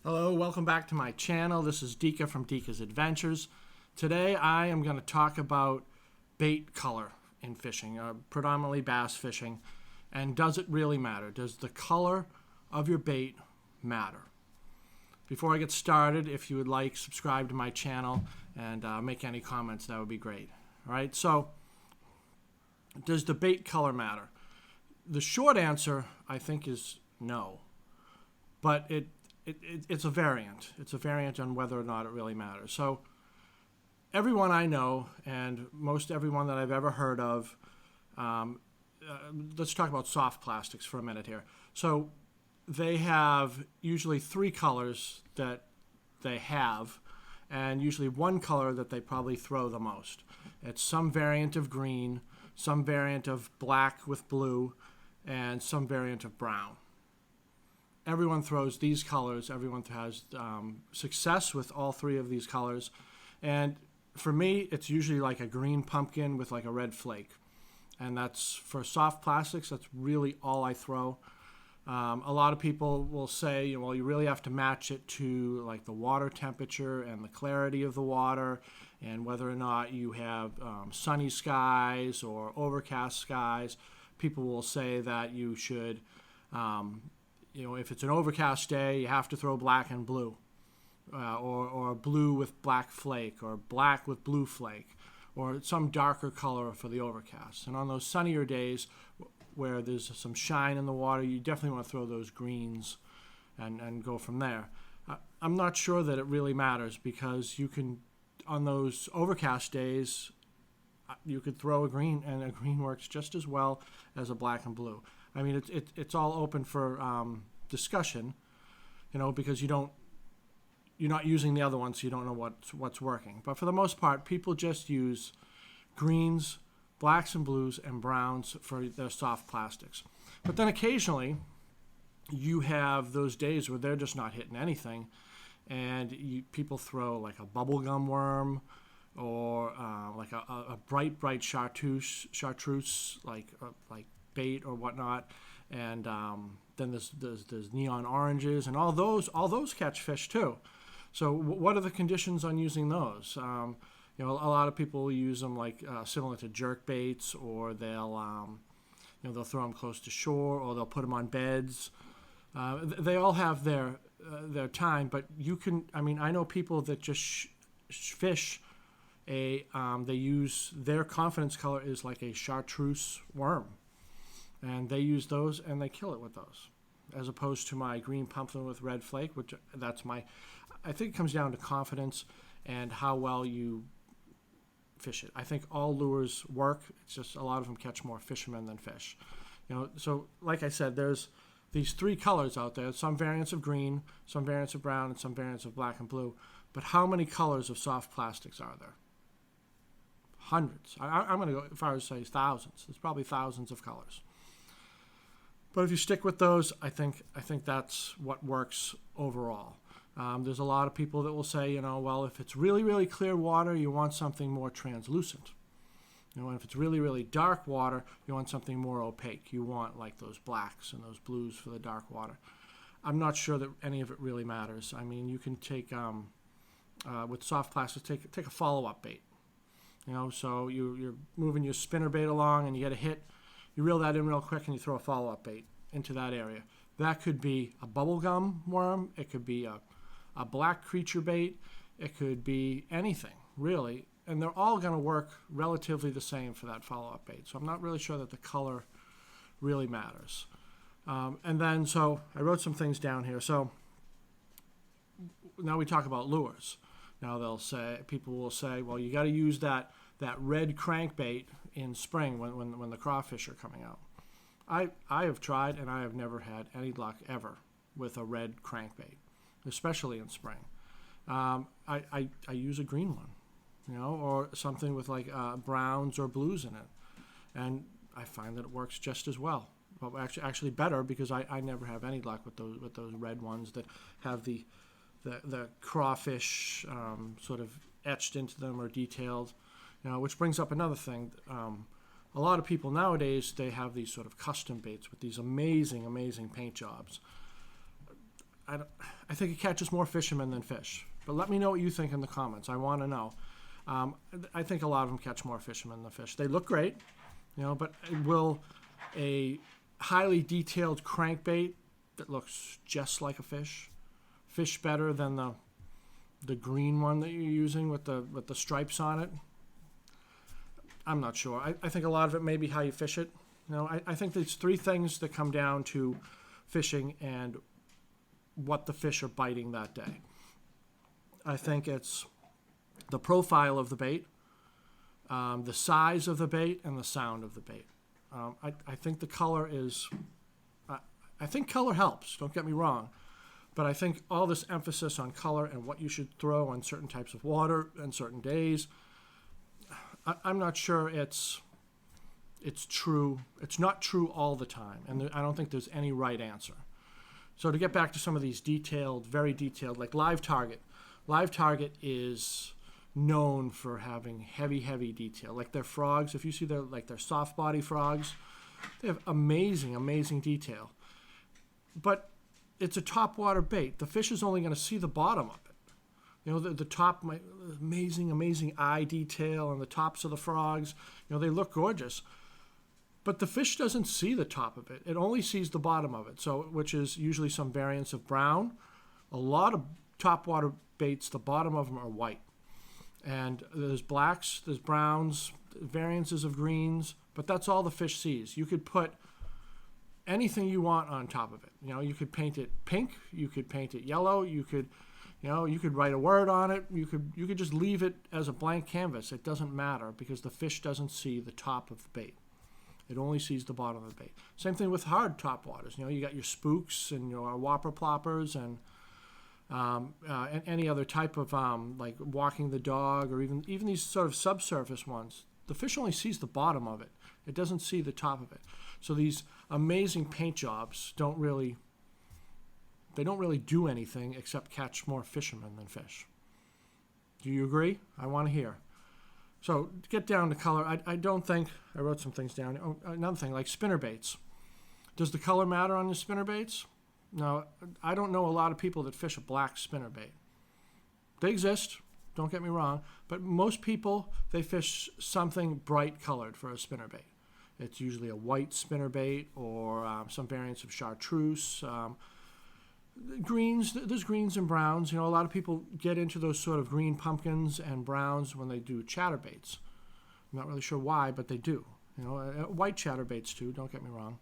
Hello, welcome back to my channel. This is Dika from Dika's Adventures. Today I am going to talk about bait color in fishing, predominantly bass fishing, and does it really matter? Does the color of your bait matter? Before I get started, if you would like, subscribe to my channel and make any comments, that would be great. All right, so does the bait color matter? The short answer, I think, is no, but it's a variant. It's a variant on whether or not it really matters. So everyone I know, and most everyone that I've ever heard of, let's talk about soft plastics for a minute here. So they have usually three colors that they have, and usually one color that they probably throw the most. It's some variant of green, some variant of black with blue, and some variant of brown. Everyone throws these colors. Everyone has success with all three of these colors. And for me, it's usually like a green pumpkin with like a red flake. And that's for soft plastics. That's really all I throw. A lot of people will say, well, you really have to match it to like the water temperature and the clarity of the water and whether or not you have sunny skies or overcast skies. People will say that you should, if it's an overcast day, you have to throw black and blue, or blue with black flake, or black with blue flake, or some darker color for the overcast. And on those sunnier days where there's some shine in the water, you definitely want to throw those greens and go from there. I'm not sure that it really matters because you can, on those overcast days, you could throw a green, and a green works just as well as a black and blue. I mean, it's all open for discussion, because you're not using the other one, so you don't know what's working. But for the most part, people just use greens, blacks and blues, and browns for their soft plastics. But then occasionally, you have those days where they're just not hitting anything, and people throw like a bubblegum worm, or like a bright chartreuse like bait or whatnot, and then there's neon oranges, and all those catch fish too. So what are the conditions on using those? A lot of people use them like similar to jerk baits, or they'll throw them close to shore, or they'll put them on beds. They all have their time, but you can. I mean, I know people that just fish. They use their confidence color is like a chartreuse worm, and they use those and they kill it with those, as opposed to my green pumpkin with red flake, which I think it comes down to confidence and how well you fish it. I think all lures work. It's just a lot of them catch more fishermen than fish. So like I said, there's these three colors out there, some variants of green, some variants of brown, and some variants of black and blue. But how many colors of soft plastics are there? Hundreds. I'm going to go as far as say thousands. There's probably thousands of colors. But if you stick with those, I think that's what works overall. There's a lot of people that will say, well, if it's really, really clear water, you want something more translucent. And if it's really, really dark water, you want something more opaque. You want like those blacks and those blues for the dark water. I'm not sure that any of it really matters. I mean, you can take, with soft plastics, take a follow-up bait. So you're moving your spinner bait along and you get a hit. You reel that in real quick and you throw a follow-up bait into that area. That could be a bubblegum worm. It could be a black creature bait. It could be anything, really. And they're all going to work relatively the same for that follow-up bait. So I'm not really sure that the color really matters. And then, so I wrote some things down here. So now we talk about lures. Now people will say, well, you got to use that red crankbait in spring when the crawfish are coming out. I have tried, and I have never had any luck ever with a red crankbait, especially in spring. I use a green one, or something with like browns or blues in it, and I find that it works just as well. Well, actually better, because I never have any luck with those red ones that have the crawfish sort of etched into them or detailed, which brings up another thing. A lot of people nowadays, they have these sort of custom baits with these amazing paint jobs. I think it catches more fishermen than fish. But let me know what you think in the comments. I want to know. I think a lot of them catch more fishermen than fish. They look great, but will a highly detailed crankbait that looks just like a fish fish better than the green one that you're using with the stripes on it? I'm not sure. I think a lot of it may be how you fish it. I think there's three things that come down to fishing and what the fish are biting that day. I think it's the profile of the bait, the size of the bait, and the sound of the bait. I think the color is, I think color helps, don't get me wrong, but I think all this emphasis on color and what you should throw on certain types of water and certain days, I'm not sure it's true. It's not true all the time, and I don't think there's any right answer. So to get back to some of these detailed, very detailed, like Live Target. Live Target is known for having heavy detail. Like their frogs, if you see their soft body frogs, they have amazing detail. But it's a top water bait. The fish is only going to see the bottom of it. The top, amazing eye detail on the tops of the frogs. They look gorgeous. But the fish doesn't see the top of it. It only sees the bottom of it, which is usually some variants of brown. A lot of topwater baits, the bottom of them are white. And there's blacks, there's browns, variances of greens, but that's all the fish sees. You could put anything you want on top of it. You could paint it pink, you could paint it yellow, you could write a word on it, you could just leave it as a blank canvas. It doesn't matter because the fish doesn't see the top of the bait. It only sees the bottom of the bait. Same thing with hard topwaters. You got your spooks and your whopper ploppers and any other type of like walking the dog, or even these sort of subsurface ones. The fish only sees the bottom of it. It doesn't see the top of it. So these amazing paint jobs don't really do anything except catch more fishermen than fish. Do you agree? I want to hear. So to get down to color, I don't think, I wrote some things down. Oh, another thing, like spinner baits. Does the color matter on your spinner baits? No, I don't know a lot of people that fish a black spinner bait. They exist, don't get me wrong, but most people, they fish something bright colored for a spinner bait. It's usually a white spinner bait or some variants of chartreuse. Greens, there's greens and browns. A lot of people get into those sort of green pumpkins and browns when they do chatterbaits. I'm not really sure why, but they do. White chatterbaits too, don't get me wrong.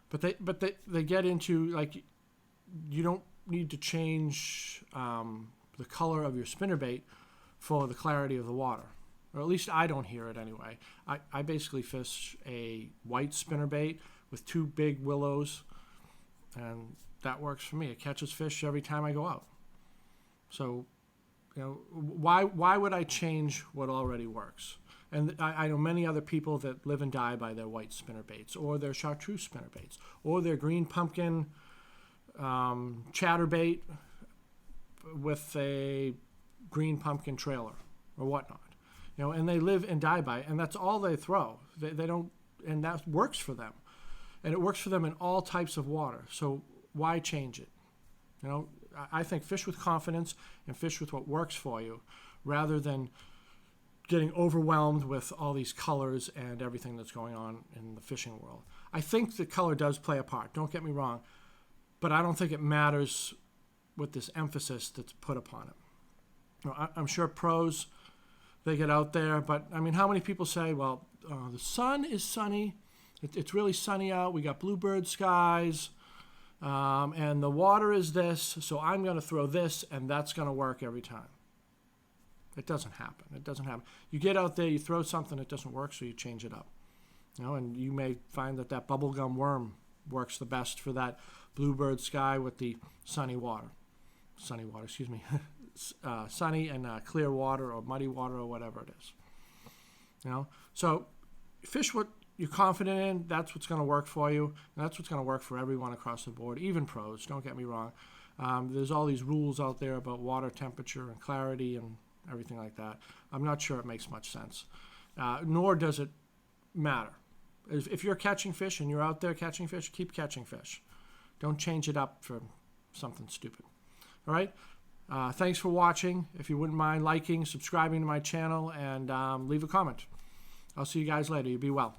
But they get into, like, you don't need to change the color of your spinnerbait for the clarity of the water. Or at least I don't hear it anyway. I basically fish a white spinnerbait with two big willows, and that works for me. It catches fish every time I go out. So, why would I change what already works? And I know many other people that live and die by their white spinnerbaits, or their chartreuse spinnerbaits, or their green pumpkin chatterbait with a green pumpkin trailer or whatnot. And they live and die by it, and that's all they throw. They don't, and that works for them. And it works for them in all types of water. So why change it? I think fish with confidence and fish with what works for you, rather than getting overwhelmed with all these colors and everything that's going on in the fishing world. I think the color does play a part, don't get me wrong, but I don't think it matters with this emphasis that's put upon it. I'm sure pros, they get out there, but I mean, how many people say, well, the sun is sunny, it's really sunny out, we got bluebird skies, and the water is this, so I'm going to throw this, and that's going to work every time. It doesn't happen. It doesn't happen. You get out there, you throw something, it doesn't work, so you change it up. And you may find that bubblegum worm works the best for that bluebird sky with the sunny water. Sunny water, excuse me. Sunny and clear water or muddy water or whatever it is. So fish what you're confident in. That's what's going to work for you. And that's what's going to work for everyone across the board, even pros. Don't get me wrong. There's all these rules out there about water temperature and clarity and everything like that. I'm not sure it makes much sense. Nor does it matter. If you're catching fish and you're out there catching fish, keep catching fish. Don't change it up for something stupid. All right. Thanks for watching. If you wouldn't mind liking, subscribing to my channel, and leave a comment. I'll see you guys later. You be well.